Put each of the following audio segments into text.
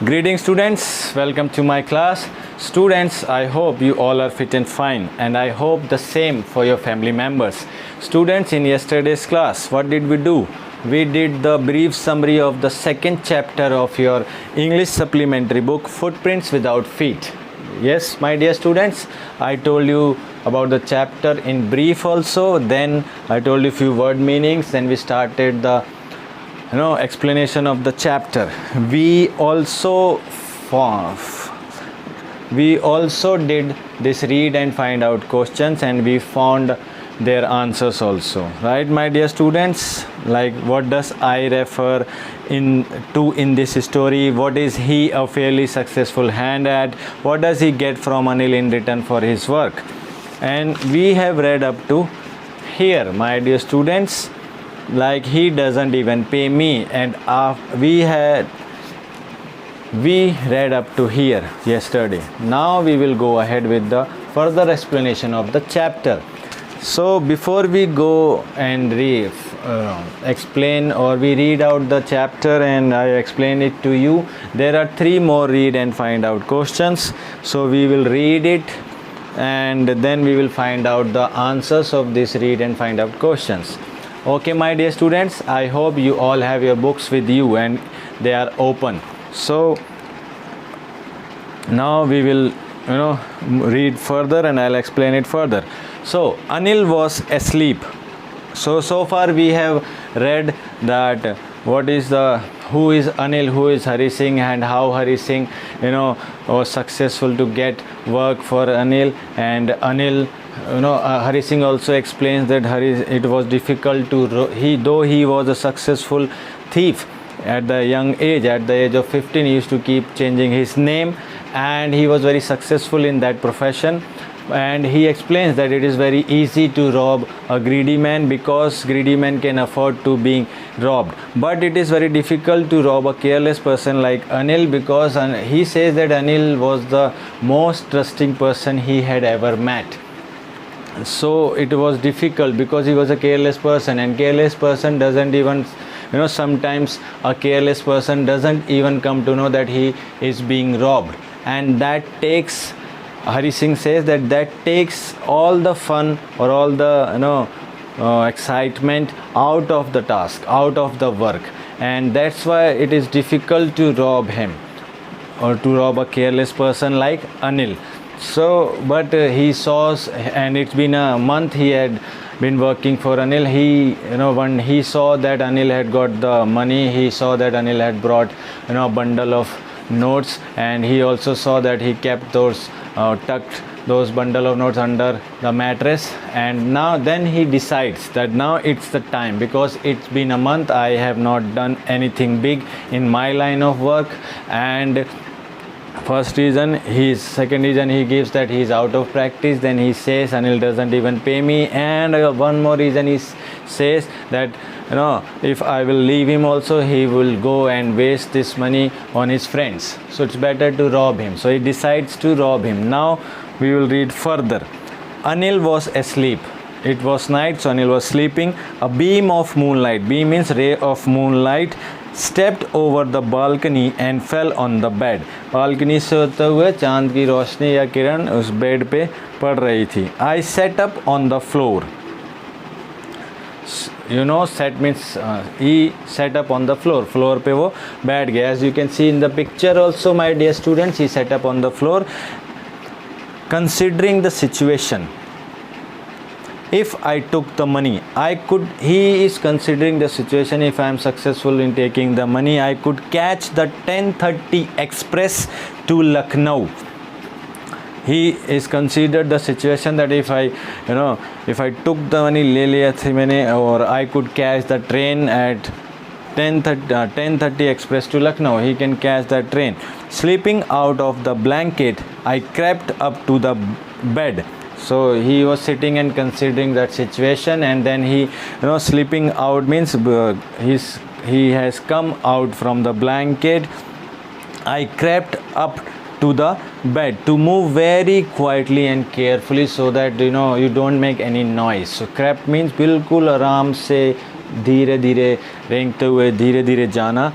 Greetings students, welcome to my class. Students, I hope you all are fit and fine, and I hope the same for your family members. Students, in yesterday's class, what did we do? We did the brief summary of the second chapter of your English supplementary book, Footprints Without Feet. Yes, my dear students, I told you about the chapter in brief also, then I told you few word meanings, then we started the explanation of the chapter. We also did this read and find out questions, and we found their answers also, right, my dear students? Like, what does I refer in this story? What is he a fairly successful hand at? What does he get from Anil in return for his work? And we have read up to here, my dear students. Like, he doesn't even pay me, and we read up to here yesterday. Now we will go ahead with the further explanation of the chapter. So before we go and explain, or we read out the chapter and I explain it to you, there are 3 more read and find out questions. So we will read it and then we will find out the answers of this read and find out questions. Okay, my dear students, I hope you all have your books with you and they are open. So now we will read further and I'll explain it further. So Anil was asleep. So far we have read that who is Anil, who is Hari Singh, and how Hari Singh was successful to get work for Anil. And Anil, Hari Singh also explains that it was difficult though he was a successful thief at the young age, at the age of 15, he used to keep changing his name, and he was very successful in that profession. And he explains that it is very easy to rob a greedy man because greedy man can afford to being robbed, but it is very difficult to rob a careless person like Anil, because he says that Anil was the most trusting person he had ever met. So it was difficult because he was a careless person, and careless person doesn't even sometimes a careless person doesn't even come to know that he is being robbed, and that takes, Hari Singh says, that takes all the fun or all the excitement out of the task, out of the work, and that's why it is difficult to rob him or to rob a careless person like Anil. So but he saw, and it's been a month he had been working for Anil. When he saw that Anil had got the money, he saw that Anil had brought a bundle of notes, and he also saw that he kept those tucked those bundle of notes under the mattress. And now then he decides that now it's the time, because it's been a month, I have not done anything big in my line of work. And second reason he gives that he's out of practice. Then he says Anil doesn't even pay me, and one more reason he says that if I will leave him also, he will go and waste this money on his friends, so it's better to rob him. So he decides to rob him. Now we will read further. Anil was asleep. It was night, so Anil was sleeping. A beam of moonlight, beam means ray of moonlight, stepped over the balcony and fell on the bed. Balcony से होते हुए चांद की रोशनी या किरण उस bed पे पड़ रही थी. I sat up on the floor. Set means he sat up on the floor. Floor पे वो बैठ गया. As you can see in the picture also, my dear students, he sat up on the floor, considering the situation. If I took the money, he is considering the situation. If I am successful in taking the money, I could catch the 10:30 express to Lucknow. He is considered the situation that if I took the money, ले लिया थी मैंने, or I could catch the train at 10:30 express to Lucknow. He can catch that train. Sleeping out of the blanket, I crept up to the bed. So he was sitting and considering that situation, and then he sleeping out means he has come out from the blanket. I crept up to the bed to move very quietly and carefully, so that you don't make any noise. So crept means बिल्कुल आराम से धीरे धीरे रेंगते हुए धीरे धीरे जाना.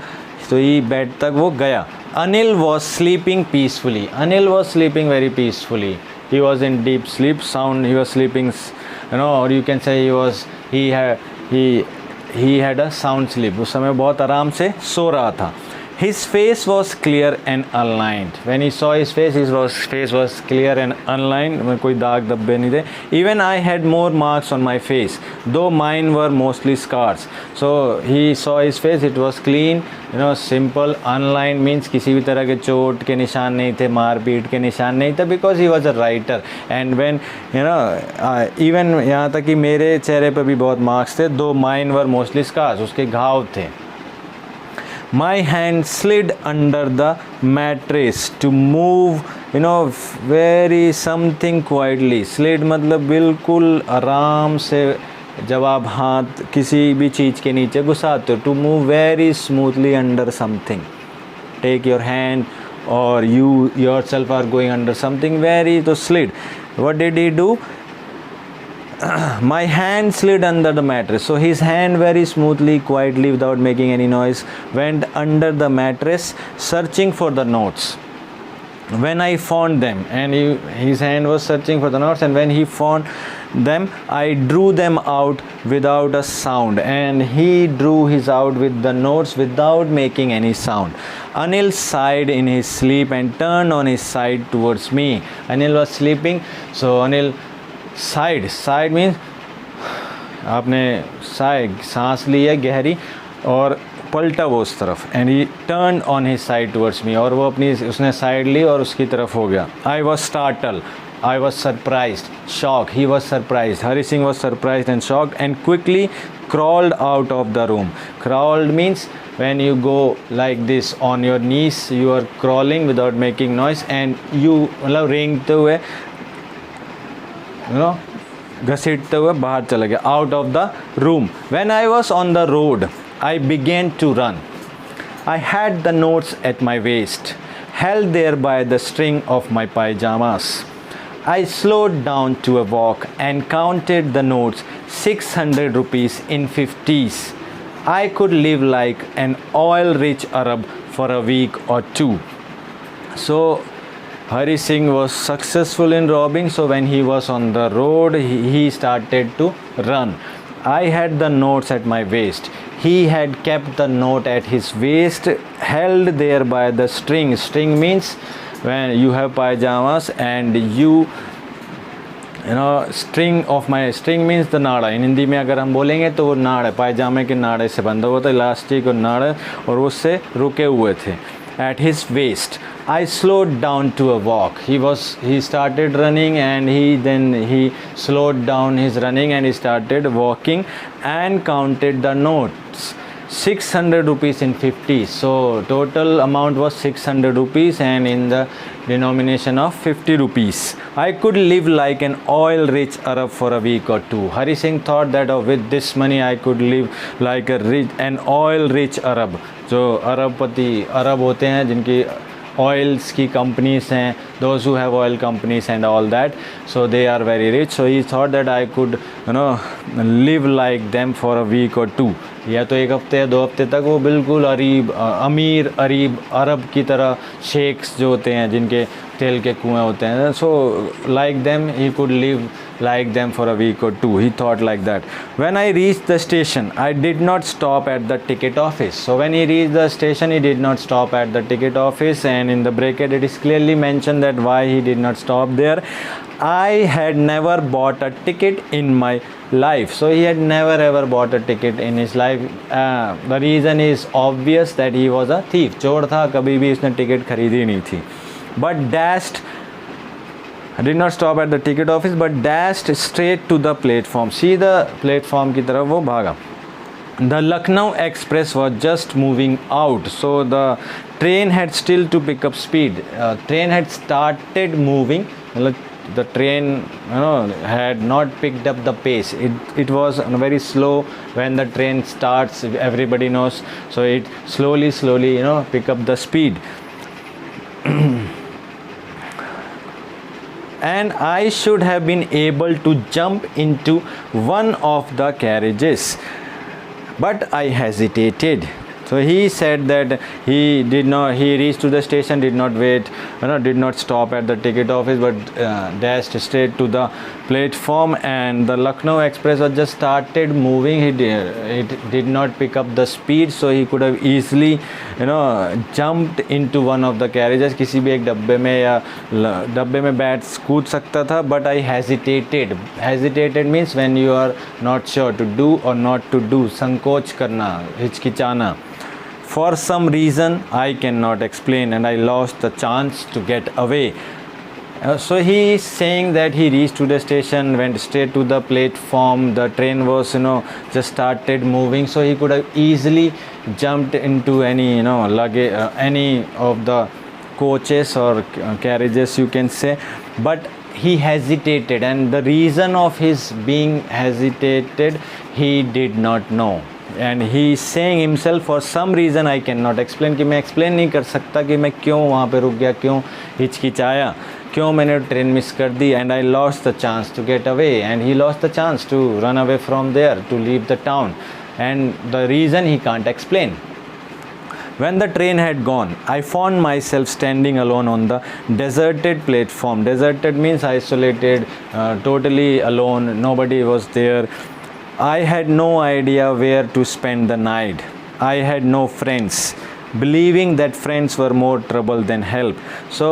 तो ये बेड तक वो गया. Anil was sleeping peacefully. Anil was sleeping very peacefully. He was in deep sleep sound. He was sleeping, or you can say he had a sound sleep. उस समय बहुत आराम से सो रहा था. His face was clear and unlined. When he saw his face was clear and unlined. में कोई दाग धब्बे नहीं थे. Even I had more marks on my face, though mine were mostly scars. So he saw his face. It was clean, simple. Unlined means किसी भी तरह के चोट के निशान नहीं थे, मारपीट के निशान नहीं थे. Because he was a writer. And when even यहाँ तक कि मेरे चेहरे पर भी बहुत मार्क्स थे. Though mine were mostly scars. उसके घाव थे. My hand slid under the mattress to move, very something quietly. Slid मतलब बिल्कुल आराम से जब आप हाथ किसी भी चीज़ के नीचे घुसाते हो. To move very smoothly under something. Take your hand or you yourself are going under something very, so slid. What did he do? My hand slid under the mattress. So his hand very smoothly, quietly, without making any noise, went under the mattress, searching for the notes. When I found them, and his hand was searching for the notes, and when he found them, I drew them out without a sound, and he drew his out with the notes without making any sound. Anil sighed in his sleep and turned on his side towards me. Anil was sleeping, so Anil side means आपने सांस ली है गहरी और पलटा वो उस तरफ. And he turn on his side towards me. और वो उसने साइड ली और उसकी तरफ हो गया. I was startle. I was surprised, shocked. He was surprised. Hari Singh was surprised and shocked and quickly crawled out of the room. Crawled means when you go like this on your knees, you are crawling without making noise and you रेंगते हुए घसीटते हुए बाहर चले गए. Out of the room. When I was on the road, I began to run. I had the notes at my waist, held there by the string of my pajamas. I slowed down to a walk and counted the notes, 600 rupees in 50s. I could live like an oil-rich Arab for a week or two. So Hari Singh was successful in robbing. So when he was on the road, he started to run. I had the notes at my waist. He had kept the note at his waist, held there by the string. String means when you have pajamas and string means the नाड़ा. इन हिंदी में अगर हम बोलेंगे तो वो नाड़ है, पायजामे के नाड़े से बंधा हुआ था, इलास्टिक और नाड़, और उससे रुके हुए थे. At his waist. I slowed down to a walk. He started running and he slowed down his running and he started walking and counted the notes. 600 rupees in 50. So total amount was 600 rupees and in the denomination of 50 rupees. I could live like an oil-rich Arab for a week or two. Hari Singh thought that with this money I could live like an oil-rich Arab. जो अरब होते हैं जिनकी oils की companies हैं, those who have oil companies and all that, so they are very rich. So he thought that I could live like them for a week or two. या तो एक हफ्ते या 2 हफ्ते तक वो बिल्कुल अमीर अरब की तरह शेख्स जो होते हैं जिनके तेल के कुएं होते हैं. So like them he could live like them for a week or two. He thought like that. When I reached the station, I did not stop at the ticket office. So when he reached the station, he did not stop at the ticket office, and in the bracket it is clearly mentioned that why he did not stop there. I had never bought a ticket in my life. So he had never ever bought a ticket in his life. The reason is obvious that he was a thief. चोर था, कभी भी उसने ticket खरीदी नहीं थी. But dashed, I did not stop at the ticket office, but dashed straight to the platform. See the platform की तरफ वो भागा. The Lucknow Express was just moving out, so the train had still to pick up speed. Train had started moving. The train had not picked up the pace. It was very slow. When the train starts, everybody knows, so it slowly pick up the speed. And I should have been able to jump into one of the carriages, but I hesitated. So he said that he reached to the station, did not wait, did not stop at the ticket office, but dashed straight to the platform, and the Lucknow Express was just started moving. It did not pick up the speed, so he could have easily jumped into one of the carriages, किसी भी एक डब्बे में या डब्बे में बैठ कूद सकता था, but I hesitated means when you are not sure to do or not to do, संकोच करना, हिचकिचाना. For some reason I cannot explain, and I lost the chance to get away. So he is saying that he reached to the station, went straight to the platform, the train was just started moving, so he could have easily jumped into any luggage, any of the coaches or carriages you can say, but he hesitated, and the reason of his being hesitated he did not know. And he saying himself for some reason I can not explain, कि मैं explain नहीं कर सकता कि मैं क्यों वहाँ पे रुक गया, क्यों हिचकिचाया, क्यों मैंने ट्रेन मिस कर दी. And I lost the chance to get away, and he lost the chance to run away from there to leave the town, and the reason he can't explain. When the train had gone, I found myself standing alone on the deserted platform. Deserted means isolated, totally alone, nobody was there. I had no idea where to spend the night. I had no friends, believing that friends were more trouble than help. So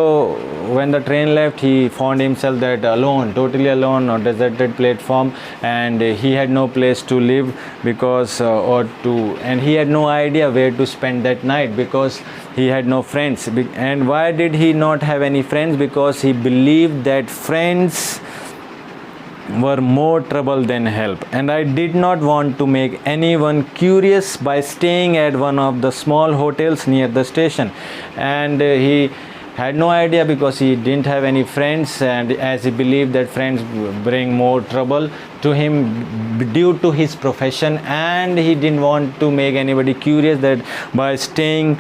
when the train left, he found himself that alone, totally alone on deserted platform, and he had no place to live because and he had no idea where to spend that night because he had no friends. And why did he not have any friends? Because he believed that friends were more trouble than help, and I did not want to make anyone curious by staying at one of the small hotels near the station. And he had no idea because he didn't have any friends, and as he believed that friends bring more trouble to him due to his profession, and he didn't want to make anybody curious that by staying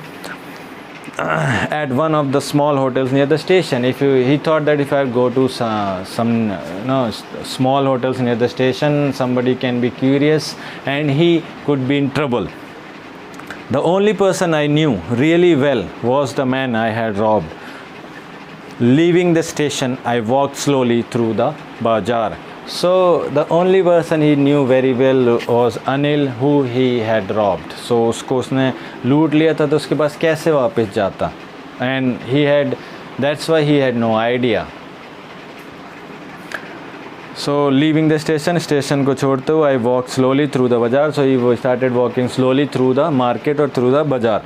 at one of the small hotels near the station. He thought that if I go to some small hotels near the station, somebody can be curious and he could be in trouble. The only person I knew really well was the man I had robbed. Leaving the station, I walked slowly through the bazaar. So the only person he knew very well was Anil, who he had robbed. So उसको उसने लूट लिया था, तो उसके पास कैसे वापस जाता? And that's why he had no idea. So leaving the station को छोड़ते हुए, I walked slowly through the bazaar. So he started walking slowly through the market or through the bazaar.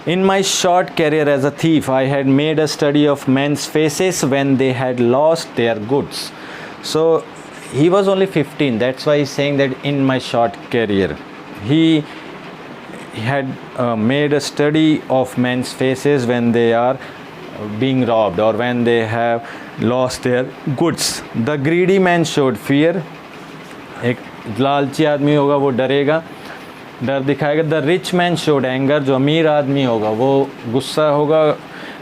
In my short career as a thief, I had made a study of men's faces when they had lost their goods. So he was only 15. That's why he's saying that in my short career, he had made a study of men's faces when they are being robbed or when they have lost their goods. The greedy man showed fear. एक लालची आदमी होगा वो डरेगा, डर दिखाएगा. The rich man showed anger, जो अमीर आदमी होगा वो गुस्सा होगा.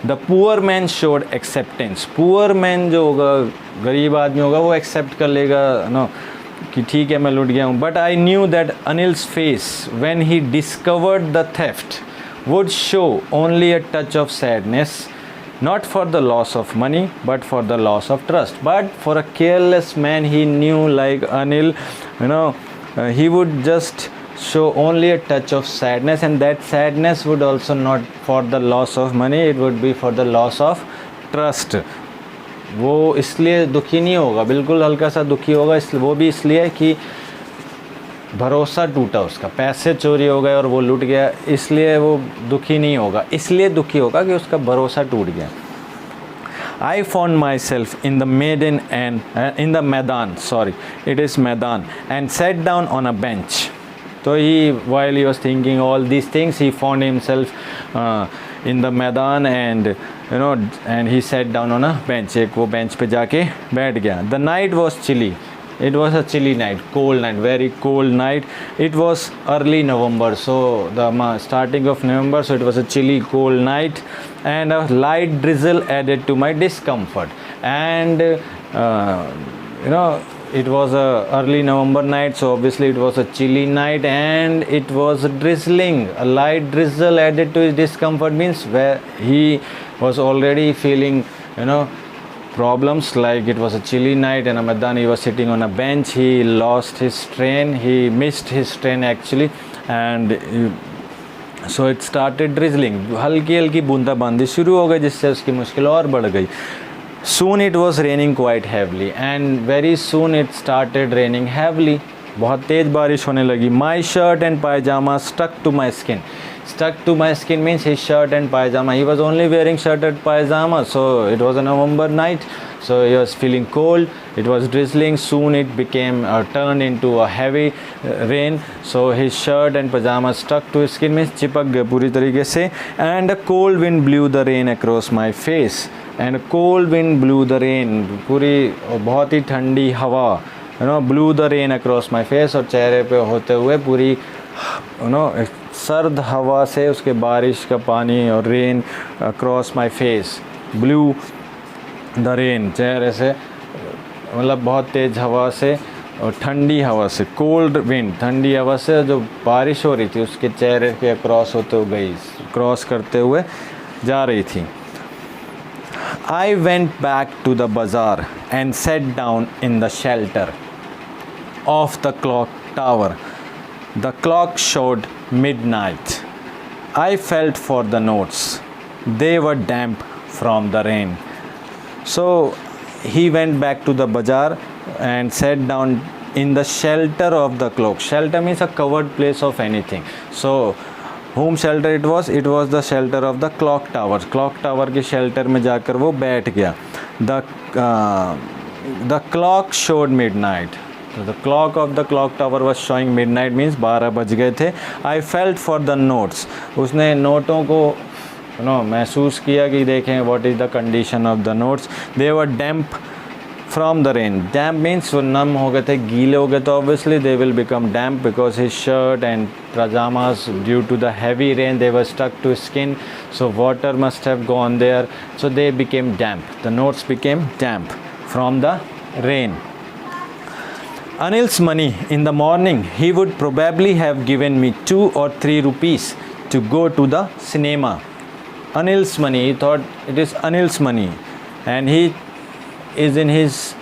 The poor man showed acceptance, poor man जो होगा, गरीब आदमी होगा, वो एक्सेप्ट कर लेगा कि ठीक है मैं लुट गया हूँ. But I knew that Anil's face when he discovered the theft would show only a touch of sadness, not for the loss of money but for the loss of trust. But for a careless man, he knew, like Anil, he would just show only a touch of sadness, and that sadness would also not for the loss of money, it would be for the loss of trust. वो इसलिए दुखी नहीं होगा, बिल्कुल हल्का सा दुखी होगा, वो भी इसलिए कि भरोसा टूटा, उसका पैसे चोरी हो गए और वो लूट गया, इसलिए वो दुखी नहीं होगा, इसलिए दुखी होगा कि उसका भरोसा टूट गया. I found myself in the Maidan and sat down on a bench. So while he was thinking all these things, he found himself in the Maidan and he sat down on a bench. एक वो bench पे जाके बैठ गया. The night was chilly. It was a chilly night, cold night, very cold night. It was early November, so the starting of November, so it was a chilly, cold night, and a light drizzle added to my discomfort. And it was a early November night, so obviously it was a chilly night and it was drizzling. A light drizzle added to his discomfort means where he was already feeling, problems, like it was a chilly night and Amadani was sitting on a bench. He lost his train, he missed his train actually, and so it started drizzling. हल्की हल्की बूंदाबांदी शुरू हो गई जिससे उसकी मुश्किल और बढ़ गई. Soon it was raining quite heavily and very soon it started raining heavily. बहुत तेज़ बारिश होने लगी. My shirt and pajama stuck to my skin. Stuck to my skin means his shirt and pajama. He was only wearing shirt and pajama, so it was a November night. So he was feeling cold. It was drizzling. Soon it became turned into a heavy rain. So his shirt and pajama stuck to his skin means चिपक गए पूरी तरीके से. And a cold wind blew the rain across my face. And a cold wind blew the rain. पूरी बहुत ही ठंडी हवा blew the rain across my face. और चेहरे पे होते हुए पूरी सर्द हवा से उसके बारिश का पानी और rain across my face. Blue the rain चेहरे से, मतलब बहुत तेज़ हवा से और ठंडी हवा से. कोल्ड विंड ठंडी हवा से जो बारिश हो रही थी उसके चेहरे के अक्रॉस होते हुए गई, क्रॉस करते हुए जा रही थी. I went back to the bazaar and sat down in the shelter of the clock tower. The clock showed midnight. I felt for the notes. They were damp from the rain. So he went back to the bazaar and sat down in the shelter of the clock. Shelter means a covered place of anything. So whom shelter it was? It was the shelter of the clock tower. Clock tower के shelter में जाकर वो बैठ गया. The clock showed midnight. So the clock of the clock tower was showing midnight means 12 बज गए थे. I felt for the notes. उसने नोटों को महसूस किया कि देखें what is the condition of the notes. They were damp from the rain. Damp means वो नम हो गए थे, गीले हो गए, तो obviously they will become damp because his shirt and pajamas, due to the heavy rain, they were stuck to his skin, so water must have gone there, so they became damp. The notes became damp from the rain. Anil's money in the morning, he would probably have given me 2 or 3 rupees to go to the cinema. Anil's money, he thought it is Anil's money, and he is in his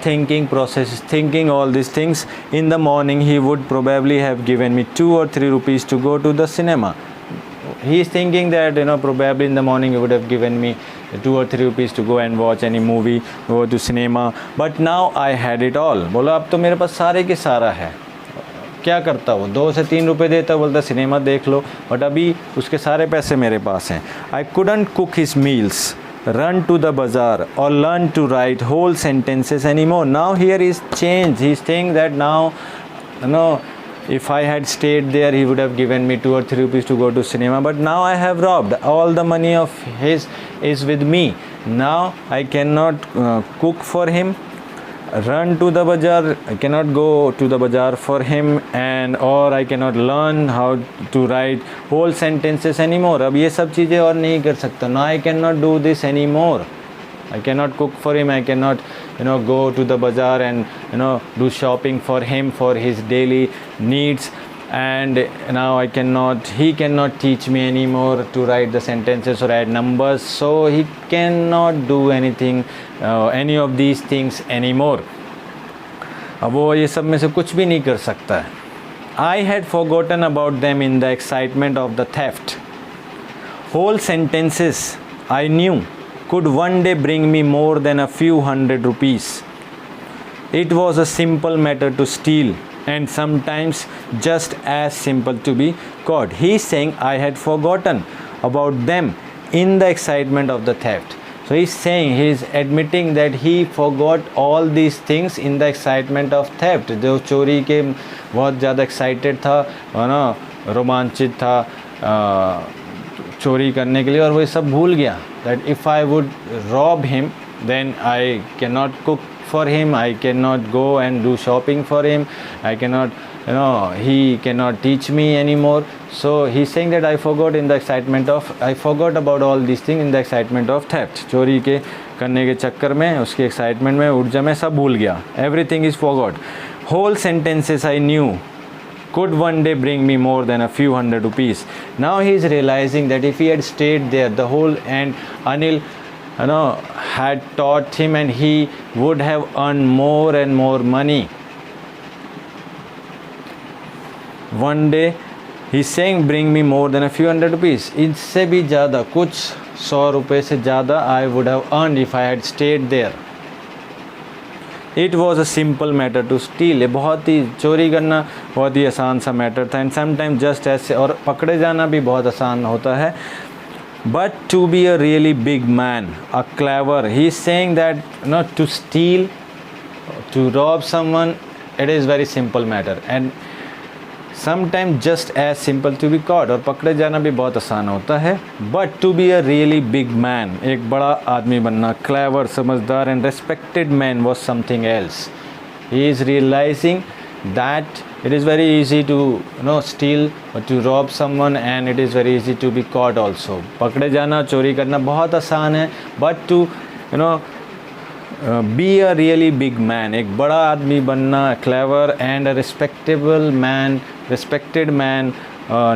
thinking process, thinking all these things. In the morning he would probably have given me 2 or 3 rupees to go to the cinema. He is thinking that probably in the morning he would have given me 2 or 3 rupees to go and watch any movie, go to cinema, but now I had it all. बोला अब तो मेरे पास सारे के सारा है. क्या करता वो 2 से 3 रुपए देता, बोलता सिनेमा देख लो, बट अभी उसके सारे पैसे मेरे पास हैं. I couldn't cook his meals, run to the bazaar, or learn to write whole sentences anymore. Now here is change. He's saying that now, if I had stayed there, he would have given me 2 or 3 rupees to go to cinema. But now I have robbed. All the money of his is with me. Now I cannot cook for him, run to the bazaar. I cannot go to the bazaar for him, or I cannot learn how to write whole sentences anymore. अब ये सब चीज़ें और नहीं कर सकता. Now I cannot do this anymore. I cannot cook for him. I cannot go to the bazaar and do shopping for him for his daily needs. And now he cannot teach me anymore to write the sentences or add numbers. So he cannot do anything, any of these things anymore. अब वो ये सब में से कुछ भी नहीं कर सकता है. I had forgotten about them in the excitement of the theft. Whole sentences I knew could one day bring me more than a few hundred rupees. It was a simple matter to steal, and sometimes just as simple to be caught. He is saying I had forgotten about them in the excitement of the theft. So he is admitting that he forgot all these things in the excitement of theft. जो चोरी के बहुत ज़्यादा excited था, रोमांचित था चोरी करने के लिए, और वो सब भूल गया. That if I would rob him, then I cannot cook for him, I cannot go and do shopping for him, I cannot he cannot teach me anymore. So he's saying that I forgot about all these things in the excitement of theft. चोरी के करने के चक्कर में, उसके excitement में, ऊर्जा में सब भूल गया. Everything is forgot. Whole sentences I knew could one day bring me more than a few hundred rupees. Now he is realizing that if he had stayed there the whole, and Anil had taught him, and he would have earned more and more money. One day he's saying bring me more than a few hundred rupees. इससे भी ज़्यादा, कुछ 100 रुपये से ज़्यादा I would have earned if I had stayed there. It was a simple matter to steal. बहुत ही, चोरी करना बहुत ही आसान सा मैटर था. एंड समटाइम जस्ट ऐसे, और पकड़े जाना भी बहुत आसान होता है. But to be a really big man, a clever, he is saying that not to steal, to rob someone, it is very simple matter. And sometimes just as simple to be caught, और पकड़े जाना भी बहुत आसान होता है. But to be a really big man, एक बड़ा आदमी बनना, clever, समझदार and respected man was something else. He is realizing that it is very easy to steal or to rob someone, and it is very easy to be caught also. पकड़े जाना, चोरी करना बहुत आसान है. But to be a really big man, एक बड़ा आदमी बनना, clever and a respected man,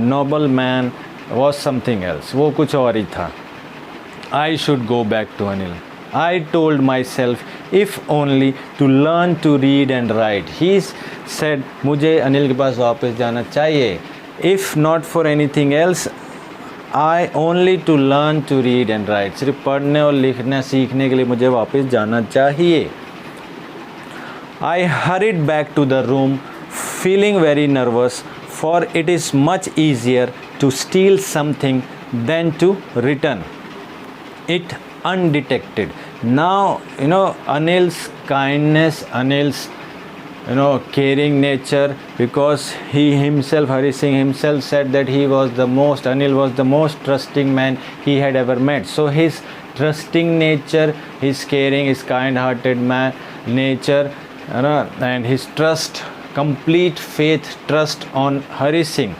noble man was something else. वो कुछ और ही था. I should go back to Anil. I told myself, if only to learn to read and write. He said, मुझे अनिल के पास वापस जाना चाहिए. If not for anything else, I only to learn to read and write. सिर्फ पढ़ने और लिखना सीखने के लिए मुझे वापस जाना चाहिए. I hurried back to the room, feeling very nervous, for it is much easier to steal something than to return it undetected. Now Anil's kindness, Anil's caring nature, because Hari Singh himself said that Anil was the most trusting man he had ever met. So his trusting nature, his caring, his kind-hearted nature, and his complete faith, trust on Hari Singh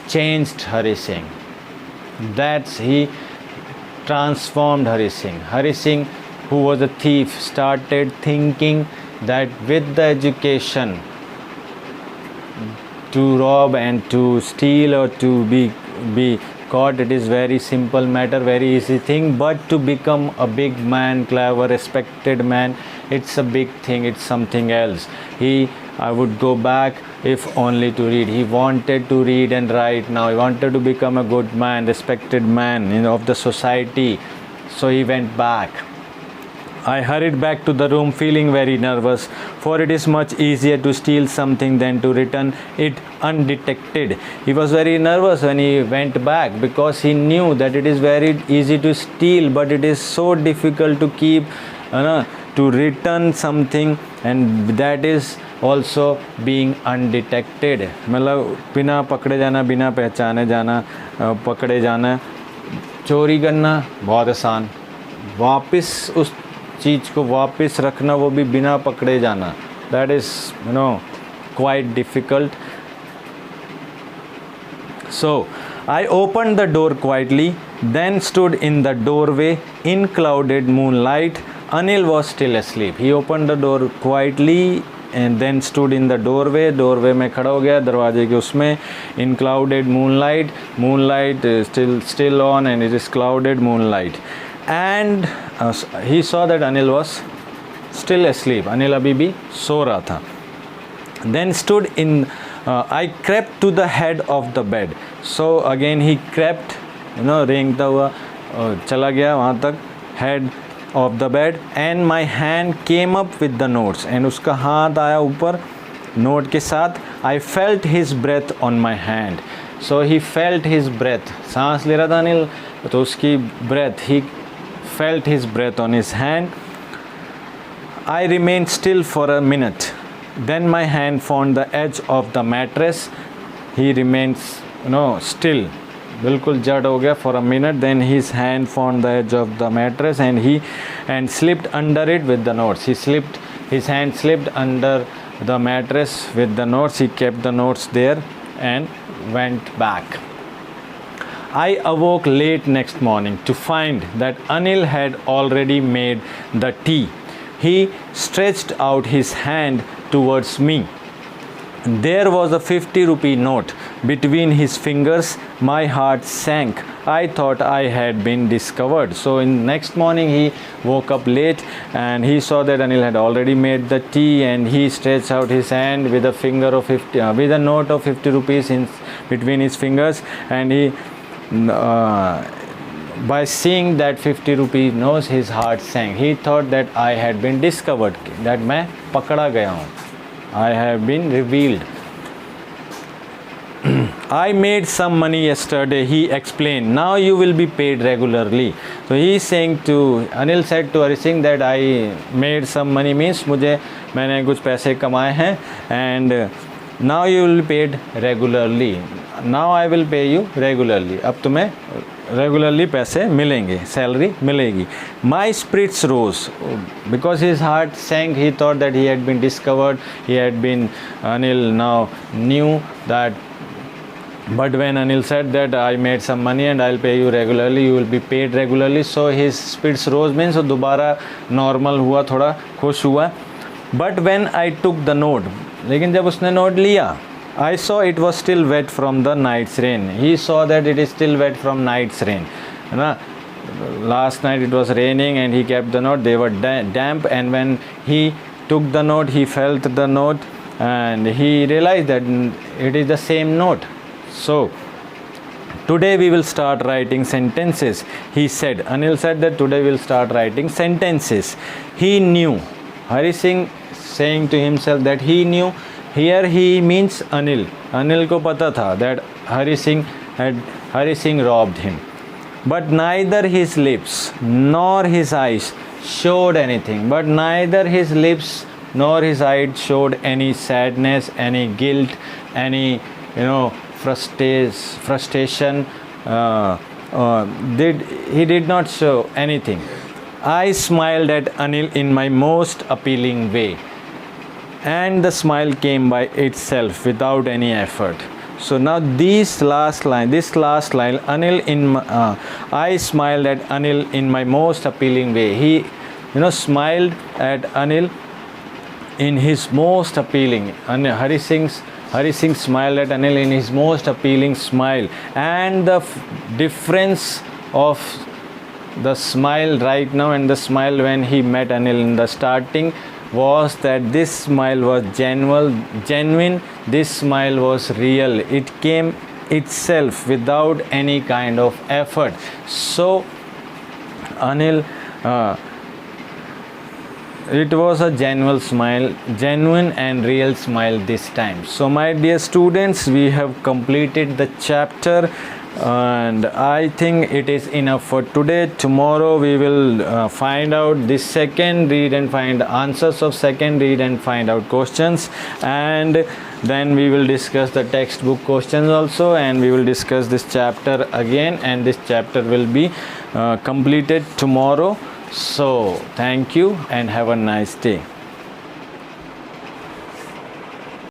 changed Hari Singh. He transformed Hari Singh. Hari Singh, who was a thief, started thinking that with the education to rob and to steal or to be caught, it is very simple matter, very easy thing. But to become a big man, clever, respected man, it's a big thing, it's something else. I would go back if only to read. He wanted to read and write now. He wanted to become a good man, respected man of the society. So he went back. I hurried back to the room feeling very nervous, for it is much easier to steal something than to return it undetected. He was very nervous when he went back, because he knew that it is very easy to steal, but it is so difficult to keep, to return something, and that is also being undetected. मतलब बिना पकड़े जाना, बिना पहचाने जाना, पकड़े जाना. चोरी करना बहुत आसान, वापस उस चीज़ को वापस रखना, वो भी बिना पकड़े जाना, that is quite difficult. So I opened the door quietly, then stood in the doorway in clouded moonlight. Anil was still asleep. He opened the door quietly and then stood in the doorway. Doorway में खड़ा हो गया, दरवाजे के उसमें. In clouded moonlight still on, and it is clouded moonlight. And he saw that Anil was still asleep. Anil अभी भी सो रहा था. Then stood in. I crept to the head of the bed. So again he crept, रेंगता हुआ चला गया वहाँ तक, head of the bed, and my hand came up with the notes, and उसका हाथ आया ऊपर नोट के साथ. I felt his breath on my hand. So he felt his breath. सांस ले रहा था अनिल, तो उसकी breath, he felt his breath on his hand. I remained still for a minute. Then my hand found the edge of the mattress. He remained still, बिल्कुल जड़ हो गया for a minute. Then his hand found the edge of the mattress, and slipped under it with the notes. His hand slipped under the mattress with the notes. He kept the notes there and went back. I awoke late next morning to find that Anil had already made the tea. He stretched out his hand towards me. There was a 50 rupee note between his fingers. My heart sank. I thought I had been discovered. So in next morning he woke up late and he saw that Anil had already made the tea, and he stretched out his hand with a finger of 50 with a note of 50 rupees in between his fingers, and he by seeing that 50 rupee note, his heart sank. He thought that I had been discovered, that मैं पकड़ा गया हूँ. I have been revealed. I made some money yesterday, he explained. Now you will be paid regularly. So he is saying to, Anil said to Hari Singh that I made some money means मैंने कुछ पैसे कमाए हैं, and now you will be paid regularly. Now I will pay you regularly. अब तुम्हें regularly पैसे मिलेंगे, salary मिलेगी. My spirits rose because his heart sank. He thought that he had been discovered. He had been, Anil now knew that. But when Anil said that I made some money and I'll pay you regularly, you will be paid regularly, so his spirits rose means so दोबारा normal हुआ, थोड़ा खुश हुआ. But when I took the note, लेकिन जब उसने note लिया, I saw it was still wet from the night's rain. He saw that it is still wet from night's rain. ना, last night it was raining and he kept the note. They were damp, and when he took the note, he felt the note and he realized that it is the same note. So today we will start writing sentences, he said. Anil said that today we will start writing sentences. He knew. Hari Singh saying to himself that he knew. Here he means Anil. Anil को पता था that Hari Singh robbed him. But neither his lips nor his eyes showed anything. But neither his lips nor his eyes showed any sadness, any guilt, any frustration. He did not show anything. I smiled at Anil in my most appealing way, and the smile came by itself without any effort. So now this last line, Anil I smiled at Anil in my most appealing way. He smiled at Anil in his most appealing. Hari Singh smiled at Anil in his most appealing smile, and the difference of the smile right now and the smile when he met Anil in the starting was that this smile was genuine, this smile was real. It came itself without any kind of effort. So Anil, it was a genuine and real smile this time. So my dear students, we have completed the chapter, and I think it is enough for today. Tomorrow we will find out the second read and find answers of second read and find out questions, and then we will discuss the textbook questions also, and we will discuss this chapter again, and this chapter will be completed tomorrow. So thank you and have a nice day.